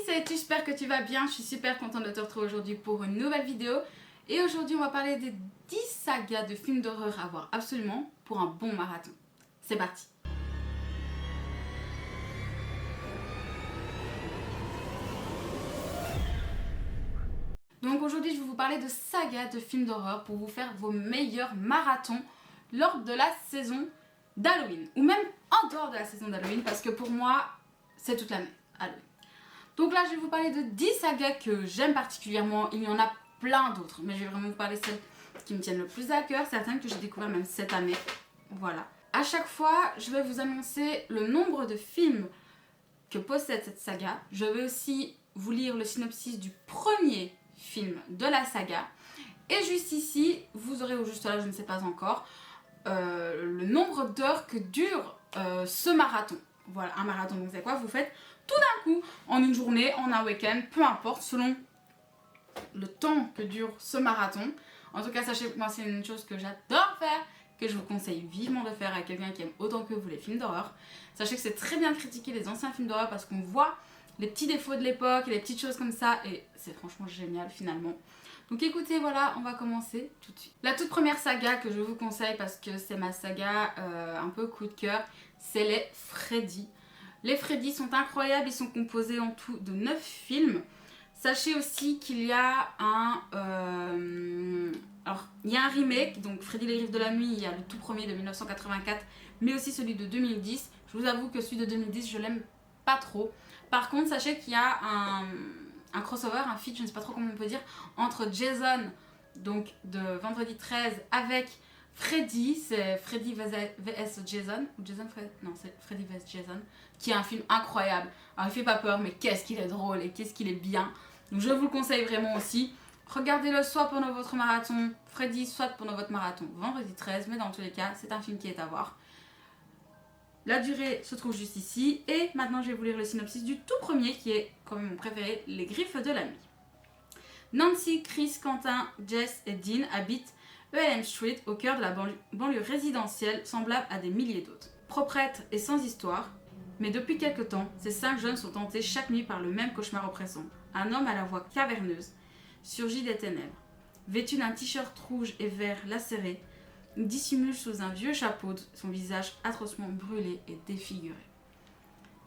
salut, j'espère que tu vas bien. Je suis super contente de te retrouver aujourd'hui pour une nouvelle vidéo. Et aujourd'hui, on va parler des 10 sagas de films d'horreur à voir absolument pour un bon marathon. C'est parti. Donc aujourd'hui, je vais vous parler de sagas de films d'horreur pour vous faire vos meilleurs marathons lors de la saison d'Halloween. Ou même en dehors de la saison d'Halloween, parce que pour moi, c'est toute l'année, Halloween. Donc là, je vais vous parler de 10 sagas que j'aime particulièrement. Il y en a plein d'autres, mais je vais vraiment vous parler de celles qui me tiennent le plus à cœur, certaines que j'ai découvertes même cette année. Voilà. À chaque fois, je vais vous annoncer le nombre de films que possède cette saga. Je vais aussi vous lire le synopsis du premier film de la saga. Et juste ici, vous aurez, ou juste là, je ne sais pas encore, le nombre d'heures que dure ce marathon. Voilà, un marathon, donc c'est quoi? Vous faites tout d'un coup, en une journée, en un week-end, peu importe, selon le temps que dure ce marathon. En tout cas, sachez que moi, c'est une chose que j'adore faire, que je vous conseille vivement de faire à quelqu'un qui aime autant que vous les films d'horreur. Sachez que c'est très bien de critiquer les anciens films d'horreur parce qu'on voit les petits défauts de l'époque et les petites choses comme ça, et c'est franchement génial finalement. Donc écoutez, voilà, on va commencer tout de suite. La toute première saga que je vous conseille, parce que c'est ma saga un peu coup de cœur, c'est les Freddy. Les Freddy sont incroyables, ils sont composés en tout de 9 films. Sachez aussi qu'il y a un remake, donc Freddy les Griffes de la Nuit, il y a le tout premier de 1984, mais aussi celui de 2010. Je vous avoue que celui de 2010, je l'aime pas trop. Par contre, sachez qu'il y a un crossover, un feat, je ne sais pas trop comment on peut dire, entre Jason, donc de Vendredi 13, avec Freddy, c'est Freddy vs Jason, ou Jason Freddy, non c'est Freddy vs Jason, qui est un film incroyable. Alors il fait pas peur, mais qu'est-ce qu'il est drôle et qu'est-ce qu'il est bien. Donc je vous le conseille vraiment aussi. Regardez-le soit pendant votre marathon Freddy, soit pendant votre marathon Vendredi 13, mais dans tous les cas, c'est un film qui est à voir. La durée se trouve juste ici, et maintenant je vais vous lire le synopsis du tout premier, qui est quand même mon préféré, Les Griffes de la Nuit. Nancy, Chris, Quentin, Jess et Dean habitent ELM Street, au cœur de la banlieue résidentielle, semblable à des milliers d'autres. Proprêtre et sans histoire, mais depuis quelque temps, ces 5 jeunes sont tentés chaque nuit par le même cauchemar oppressant. Un homme à la voix caverneuse surgit des ténèbres. Vêtu d'un t-shirt rouge et vert lacéré, il dissimule sous un vieux chapeau son visage atrocement brûlé et défiguré.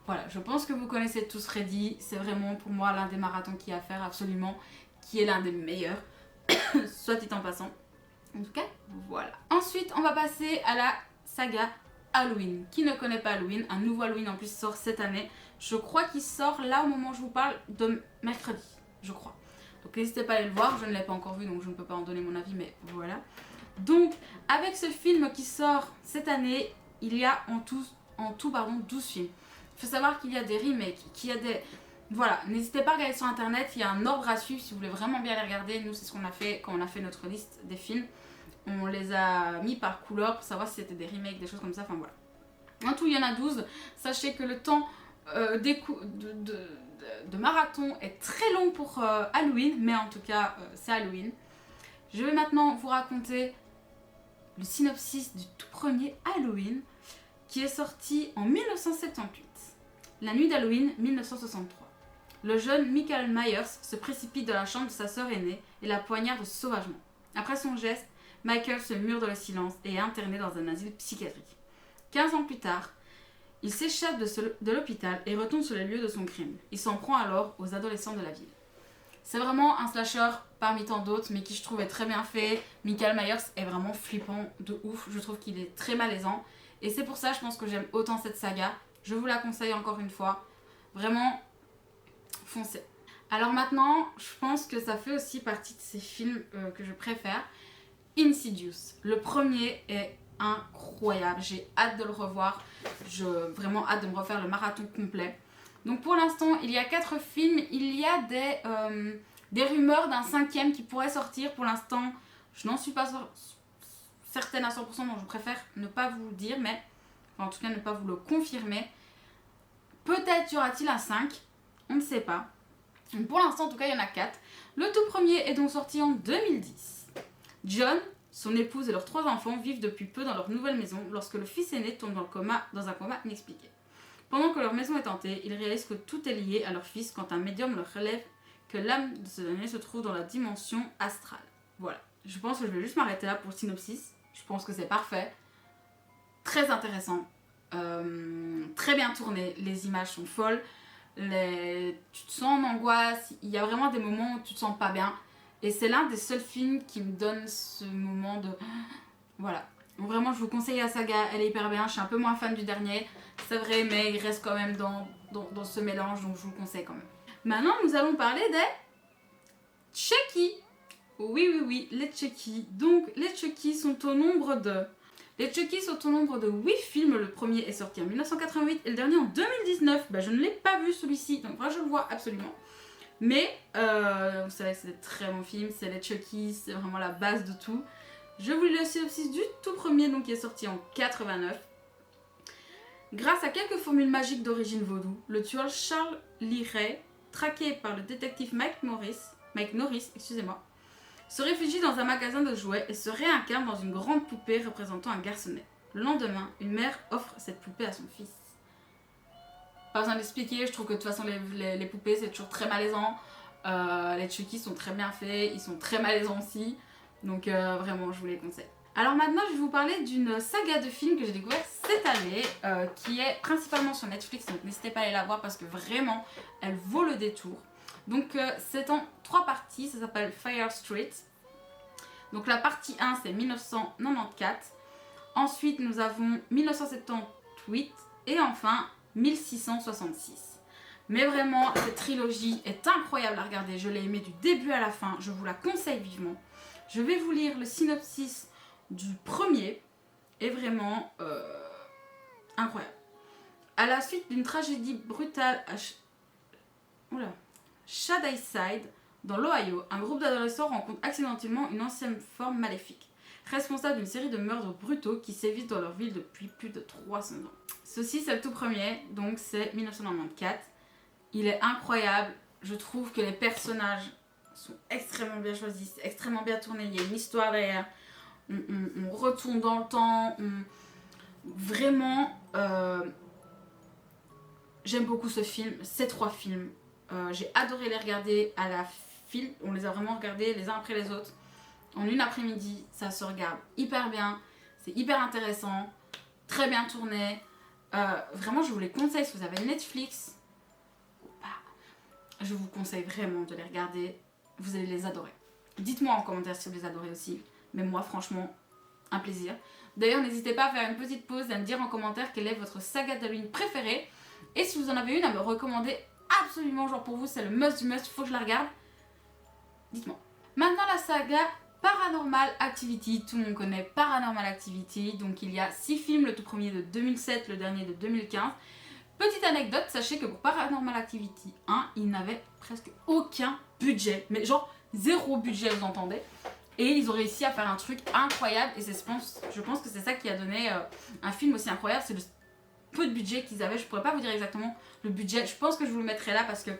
Voilà, je pense que vous connaissez tous Freddy, c'est vraiment pour moi l'un des marathons qu'il y a à faire absolument, qui est l'un des meilleurs, soit dit en passant. En tout cas, voilà. Ensuite, on va passer à la saga Halloween. Qui ne connaît pas Halloween? Un nouveau Halloween en plus sort cette année. Je crois qu'il sort là au moment où je vous parle de mercredi, je crois. Donc n'hésitez pas à aller le voir, je ne l'ai pas encore vu donc je ne peux pas en donner mon avis, mais voilà. Donc avec ce film qui sort cette année, il y a en tout 12 films. Il faut savoir qu'il y a des remakes, qu'il y a des... Voilà, n'hésitez pas à regarder sur internet, il y a un ordre à suivre si vous voulez vraiment bien les regarder. Nous c'est ce qu'on a fait quand on a fait notre liste des films. On les a mis par couleur pour savoir si c'était des remakes, des choses comme ça, enfin voilà. En tout il y en a 12, sachez que le temps de marathon est très long pour Halloween, mais en tout cas c'est Halloween. Je vais maintenant vous raconter le synopsis du tout premier Halloween qui est sorti en 1978. La nuit d'Halloween 1963. Le jeune Michael Myers se précipite dans la chambre de sa sœur aînée et la poignarde sauvagement. Après son geste, Michael se mure dans le silence et est interné dans un asile psychiatrique. 15 ans plus tard, il s'échappe de l'hôpital et retourne sur les lieux de son crime. Il s'en prend alors aux adolescents de la ville. C'est vraiment un slasher parmi tant d'autres, mais qui je trouve est très bien fait. Michael Myers est vraiment flippant de ouf, je trouve qu'il est très malaisant. Et c'est pour ça, je pense que j'aime autant cette saga. Je vous la conseille encore une fois. Vraiment, foncez. Alors maintenant, je pense que ça fait aussi partie de ces films que je préfère. Insidious. Le premier est incroyable. J'ai hâte de le revoir. J'ai vraiment hâte de me refaire le marathon complet. Donc pour l'instant, il y a 4 films. Il y a des rumeurs d'un 5e qui pourrait sortir. Pour l'instant, je n'en suis pas certaine à 100%, donc je préfère ne pas vous le dire, mais enfin, en tout cas ne pas vous le confirmer. Peut-être y aura-t-il un 5, on ne sait pas. Donc pour l'instant, en tout cas, il y en a 4. Le tout premier est donc sorti en 2010. John, son épouse et leurs 3 enfants vivent depuis peu dans leur nouvelle maison lorsque le fils aîné tombe dans un coma inexpliqué. Pendant que leur maison est hantée, ils réalisent que tout est lié à leur fils quand un médium leur relève que l'âme de ce dernier se trouve dans la dimension astrale. Voilà. Je pense que je vais juste m'arrêter là pour le synopsis. Je pense que c'est parfait. Très intéressant. Très bien tourné. Les images sont folles. Tu te sens en angoisse. Il y a vraiment des moments où tu te sens pas bien. Et c'est l'un des seuls films qui me donne ce moment de... Voilà. Donc vraiment, je vous conseille la saga. Elle est hyper bien. Je suis un peu moins fan du dernier. C'est vrai, mais il reste quand même dans ce mélange. Donc je vous le conseille quand même. Maintenant, nous allons parler des Chucky. Oui, les Chucky. Donc, les Chucky sont au nombre de... Les Chucky sont au nombre de 8 films. Le premier est sorti en 1988 et le dernier en 2019. Je ne l'ai pas vu celui-ci, donc moi je le vois absolument. Mais, vous savez que c'est des très bons films, c'est les Chucky, c'est vraiment la base de tout. Je vous lis le synopsis du tout premier, donc qui est sorti en 89. Grâce à quelques formules magiques d'origine vaudou, le tueur Charles Lee Ray, traqué par le détective Mike Norris, se réfugie dans un magasin de jouets et se réincarne dans une grande poupée représentant un garçonnet. Le lendemain, une mère offre cette poupée à son fils. Pas besoin d'expliquer, je trouve que de toute façon les poupées c'est toujours très malaisant. Les Chucky sont très bien faits, ils sont très malaisants aussi. Donc vraiment, je vous les conseille. Alors maintenant, je vais vous parler d'une saga de films que j'ai découvert cette année, qui est principalement sur Netflix, donc n'hésitez pas à aller la voir parce que vraiment, elle vaut le détour. Donc c'est en 3 parties, ça s'appelle Fire Street. Donc la partie 1 c'est 1994, ensuite nous avons 1978 et enfin 1666. Mais vraiment cette trilogie est incroyable à regarder, je l'ai aimée du début à la fin, je vous la conseille vivement. Je vais vous lire le synopsis du premier, est vraiment incroyable. À la suite d'une tragédie brutale à Shadyside, dans l'Ohio, un groupe d'adolescents rencontre accidentellement une ancienne forme maléfique, responsable d'une série de meurtres brutaux qui sévissent dans leur ville depuis plus de 300 ans. Ceci, c'est le tout premier, donc c'est 1994. Il est incroyable, je trouve que les personnages sont extrêmement bien choisis, c'est extrêmement bien tourné, il y a une histoire derrière, on retourne dans le temps, vraiment, j'aime beaucoup ce film, ces 3 films. J'ai adoré les regarder à la file, on les a vraiment regardés les uns après les autres en une après-midi, ça se regarde hyper bien, c'est hyper intéressant, très bien tourné, vraiment je vous les conseille si vous avez Netflix ou pas, je vous conseille vraiment de les regarder, vous allez les adorer. Dites-moi en commentaire si vous les adorez aussi, mais moi franchement, un plaisir. D'ailleurs n'hésitez pas à faire une petite pause et à me dire en commentaire quelle est votre saga d'Halloween préférée, et si vous en avez une à me recommander absolument, genre pour vous c'est le must du must, il faut que je la regarde, dites-moi. Maintenant la saga Paranormal Activity, tout le monde connaît Paranormal Activity, donc il y a 6 films, le tout premier de 2007, le dernier de 2015. Petite anecdote, sachez que pour Paranormal Activity 1, il n'avait presque aucun budget, mais genre 0 budget, vous entendez, et ils ont réussi à faire un truc incroyable, et je pense que c'est ça qui a donné un film aussi incroyable, c'est le peu de budget qu'ils avaient. Je pourrais pas vous dire exactement le budget, je pense que je vous le mettrai là parce que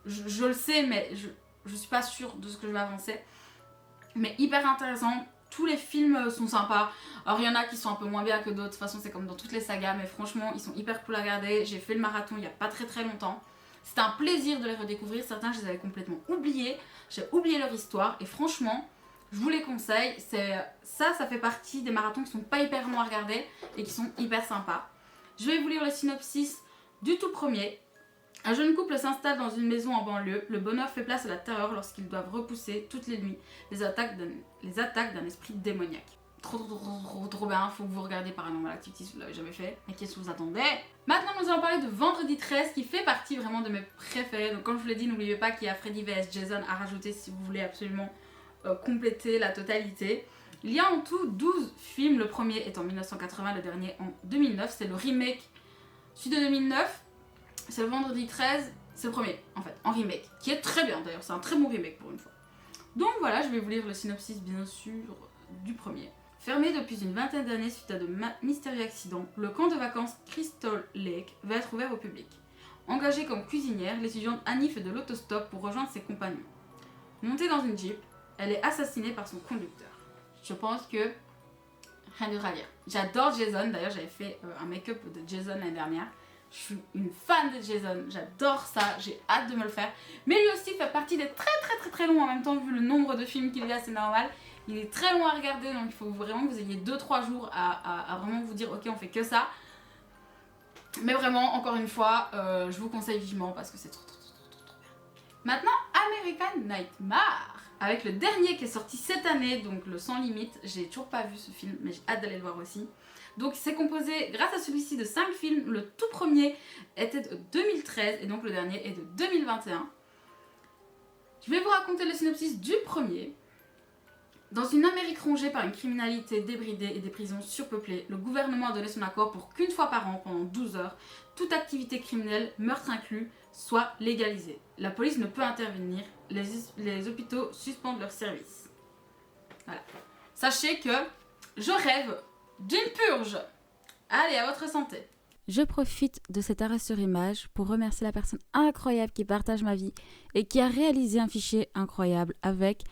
je le sais, mais je suis pas sûre de ce que je vais avancer. Mais hyper intéressant, tous les films sont sympas. Alors il y en a qui sont un peu moins bien que d'autres, de toute façon c'est comme dans toutes les sagas, mais franchement ils sont hyper cool à regarder. J'ai fait le marathon il y a pas très longtemps. C'était un plaisir de les redécouvrir, certains je les avais complètement oubliés, j'ai oublié leur histoire et franchement je vous les conseille. Ça fait partie des marathons qui sont pas hyper longs à regarder et qui sont hyper sympas. Je vais vous lire le synopsis du tout premier. Un jeune couple s'installe dans une maison en banlieue. Le bonheur fait place à la terreur lorsqu'ils doivent repousser toutes les nuits les attaques d'un esprit démoniaque. Trop bien, faut que vous regardiez Paranormal Activity si vous l'avez jamais fait. Mais qu'est-ce que vous attendez? Maintenant nous allons parler de Vendredi 13 qui fait partie vraiment de mes préférés. Donc comme je vous l'ai dit, n'oubliez pas qu'il y a Freddy vs Jason à rajouter si vous voulez absolument compléter la totalité. Il y a en tout 12 films, le premier est en 1980, le dernier en 2009, c'est le remake. Celui de 2009, c'est le Vendredi 13, c'est le premier en fait, en remake, qui est très bien d'ailleurs, c'est un très bon remake pour une fois. Donc voilà, je vais vous lire le synopsis bien sûr du premier. Fermé depuis une vingtaine d'années suite à de mystérieux accidents, le camp de vacances Crystal Lake va être ouvert au public. Engagée comme cuisinière, l'étudiante Annie fait de l'autostop pour rejoindre ses compagnons. Montée dans une Jeep, elle est assassinée par son conducteur. Je pense que rien d'autre à dire. J'adore Jason, d'ailleurs j'avais fait un make-up de Jason l'année dernière. Je suis une fan de Jason, j'adore ça, j'ai hâte de me le faire. Mais lui aussi fait partie des très longs en même temps, vu le nombre de films qu'il y a, c'est normal. Il est très long à regarder, donc il faut vraiment que vous ayez 2-3 jours à vraiment vous dire ok, on fait que ça. Mais vraiment, encore une fois, je vous conseille vivement parce que c'est trop bien. Maintenant, American Nightmare, avec le dernier qui est sorti cette année, donc le Sans Limite. J'ai toujours pas vu ce film, mais j'ai hâte d'aller le voir aussi. Donc c'est composé grâce à celui-ci de 5 films. Le tout premier était de 2013 et donc le dernier est de 2021. Je vais vous raconter le synopsis du premier. Dans une Amérique rongée par une criminalité débridée et des prisons surpeuplées, le gouvernement a donné son accord pour qu'une fois par an, pendant 12 heures, toute activité criminelle, meurtre inclus, soit légalisée. La police ne peut intervenir, les hôpitaux suspendent leurs services. Voilà. Sachez que je rêve d'une purge. Allez, à votre santé. Je profite de cet arrêt sur image pour remercier la personne incroyable qui partage ma vie et qui a réalisé un fichier incroyable avec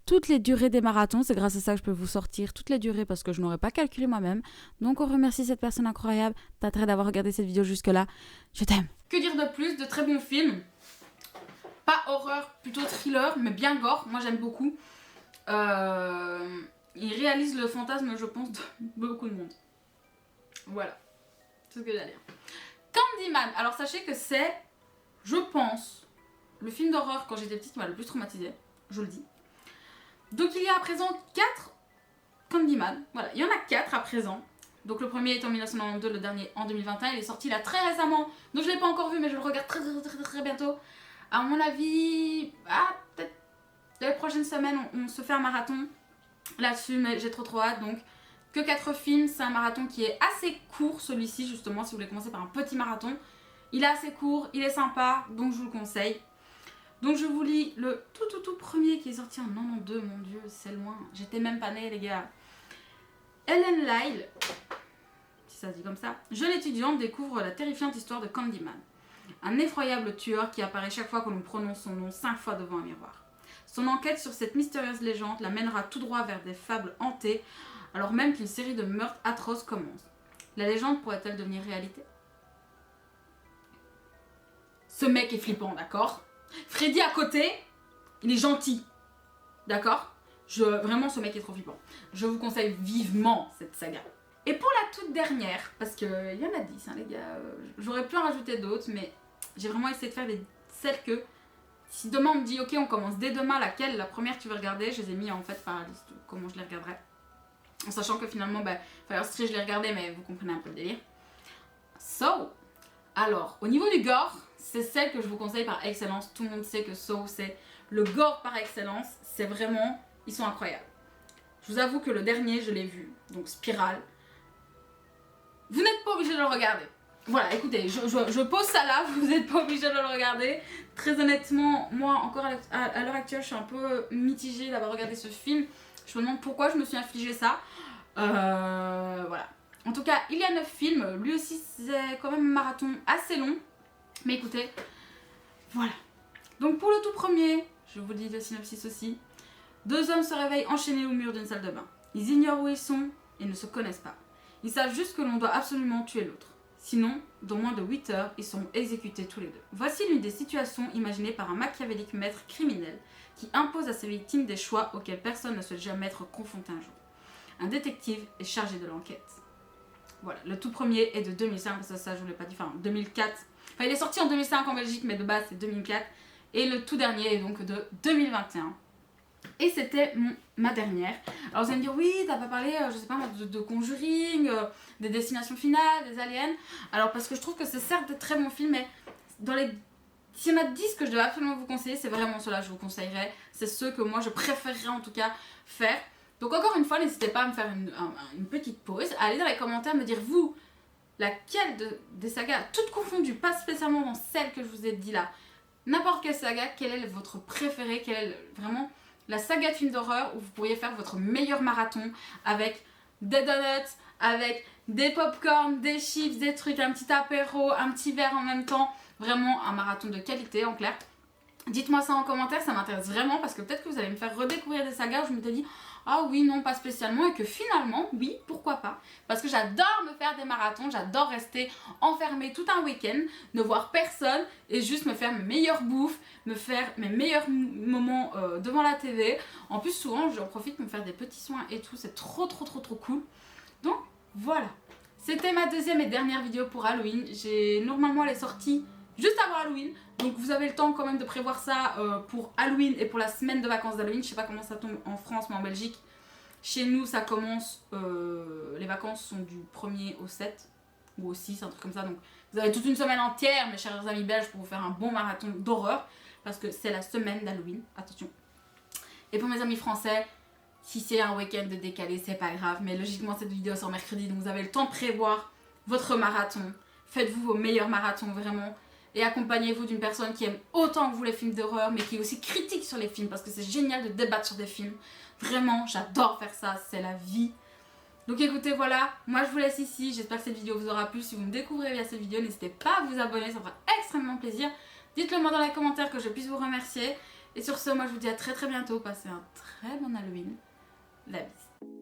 toutes les durées des marathons. C'est grâce à ça que je peux vous sortir toutes les durées parce que je n'aurais pas calculé moi-même. Donc on remercie cette personne incroyable. T'as très d'avoir regardé cette vidéo jusque-là. Je t'aime. Que dire de plus? De très bons films. Pas horreur, plutôt thriller, mais bien gore. Moi j'aime beaucoup. Il réalise le fantasme, je pense, de beaucoup de monde. Voilà. C'est ce que j'ai à dire. Candyman. Alors sachez que c'est, je pense, le film d'horreur quand j'étais petite qui m'a le plus traumatisée. Je le dis. Donc il y a à présent 4 Candyman. Voilà, il y en a 4 à présent. Donc le premier est en 1992, le dernier en 2021. Il est sorti là très récemment. Donc je ne l'ai pas encore vu, mais je le regarde très bientôt. À mon avis, peut-être les prochaines semaines, on se fait un marathon là-dessus, mais j'ai trop hâte. Donc que 4 films, c'est un marathon qui est assez court, celui-ci justement, si vous voulez commencer par un petit marathon. Il est assez court, il est sympa, donc je vous le conseille. Donc je vous lis le tout premier qui est sorti en 92, mon dieu, c'est loin. J'étais même pas née, les gars. Ellen Lyle, si ça se dit comme ça, jeune étudiante découvre la terrifiante histoire de Candyman. Un effroyable tueur qui apparaît chaque fois que l'on prononce son nom 5 fois devant un miroir. Son enquête sur cette mystérieuse légende la mènera tout droit vers des fables hantées, alors même qu'une série de meurtres atroces commence. La légende pourrait-elle devenir réalité? Ce mec est flippant, d'accord? Freddy à côté, il est gentil, d'accord? Vraiment, ce mec est trop flippant. Je vous conseille vivement cette saga. Et pour la toute dernière, parce qu'il y en a 10, hein, les gars, j'aurais pu en rajouter d'autres, mais j'ai vraiment essayé de faire celles que, si demain on me dit, ok, on commence dès demain, laquelle, la première que tu veux regarder, je les ai mis en fait par la liste, comment je les regarderai. En sachant que finalement, Fire Street, je l'ai regardé, mais vous comprenez un peu le délire. So, alors, au niveau du gore, c'est celle que je vous conseille par excellence. Tout le monde sait que So, c'est le gore par excellence. C'est vraiment, ils sont incroyables. Je vous avoue que le dernier, je l'ai vu, donc Spirale. Vous n'êtes pas obligé de le regarder. Voilà, écoutez, je pose ça là, vous n'êtes pas obligé de le regarder. Très honnêtement, moi, encore à l'heure actuelle, je suis un peu mitigée d'avoir regardé ce film. Je me demande pourquoi je me suis infligé ça. Voilà. En tout cas, il y a 9 films. Lui aussi, c'est quand même un marathon assez long. Mais écoutez, voilà. Donc pour le tout premier, je vous dis le synopsis aussi. 2 hommes se réveillent enchaînés au mur d'une salle de bain. Ils ignorent où ils sont et ne se connaissent pas. Ils savent juste que l'on doit absolument tuer l'autre. Sinon, dans moins de 8 heures, ils seront exécutés tous les deux. Voici l'une des situations imaginées par un machiavélique maître criminel qui impose à ses victimes des choix auxquels personne ne souhaite jamais être confronté un jour. Un détective est chargé de l'enquête. Voilà, le tout premier est de 2005, parce que ça je vous l'ai pas dit, enfin 2004. Enfin il est sorti en 2005 en Belgique, mais de base c'est 2004. Et le tout dernier est donc de 2021. Et c'était ma dernière. Alors vous allez me dire, oui, t'as pas parlé, je sais pas, de Conjuring, des Destinations Finales, des Aliens. Alors parce que je trouve que c'est certes des très bons films, mais s'il y en a 10 que je dois absolument vous conseiller, c'est vraiment ceux-là que je vous conseillerais. C'est ceux que moi je préférerais en tout cas faire. Donc encore une fois, n'hésitez pas à me faire une petite pause, à aller dans les commentaires, me dire vous, laquelle des sagas, toutes confondues, pas spécialement dans celle que je vous ai dit là, n'importe quelle saga, quelle est votre préférée, quelle est vraiment la saga de films d'horreur où vous pourriez faire votre meilleur marathon avec des donuts, avec des popcorn, des chips, des trucs, un petit apéro, un petit verre en même temps, vraiment un marathon de qualité en clair. Dites-moi ça en commentaire, ça m'intéresse vraiment parce que peut-être que vous allez me faire redécouvrir des sagas où je m'étais dit ah oui, non, pas spécialement, et que finalement, oui, pourquoi pas. Parce que j'adore me faire des marathons, j'adore rester enfermée tout un week-end, ne voir personne et juste me faire mes meilleures bouffes, me faire mes meilleurs moments devant la TV. En plus, souvent, j'en profite pour me faire des petits soins et tout, c'est trop cool. Donc, voilà. C'était ma deuxième et dernière vidéo pour Halloween. Normalement, elle est sortie juste avant Halloween. Donc vous avez le temps quand même de prévoir ça pour Halloween et pour la semaine de vacances d'Halloween. Je sais pas comment ça tombe en France, mais en Belgique, chez nous ça commence, les vacances sont du 1er au 7 ou au 6, un truc comme ça. Donc vous avez toute une semaine entière, mes chers amis belges, pour vous faire un bon marathon d'horreur. Parce que c'est la semaine d'Halloween, attention. Et pour mes amis français, si c'est un week-end de décalé, c'est pas grave. Mais logiquement cette vidéo sort mercredi, donc vous avez le temps de prévoir votre marathon. Faites-vous vos meilleurs marathons, vraiment. Et accompagnez-vous d'une personne qui aime autant que vous les films d'horreur, mais qui est aussi critique sur les films, parce que c'est génial de débattre sur des films. Vraiment, j'adore faire ça, c'est la vie. Donc écoutez, voilà, moi je vous laisse ici. J'espère que cette vidéo vous aura plu. Si vous me découvrez via cette vidéo, n'hésitez pas à vous abonner, ça me fera extrêmement plaisir. Dites-le moi dans les commentaires que je puisse vous remercier. Et sur ce, moi je vous dis à très bientôt. Passez un très bon Halloween. La bise.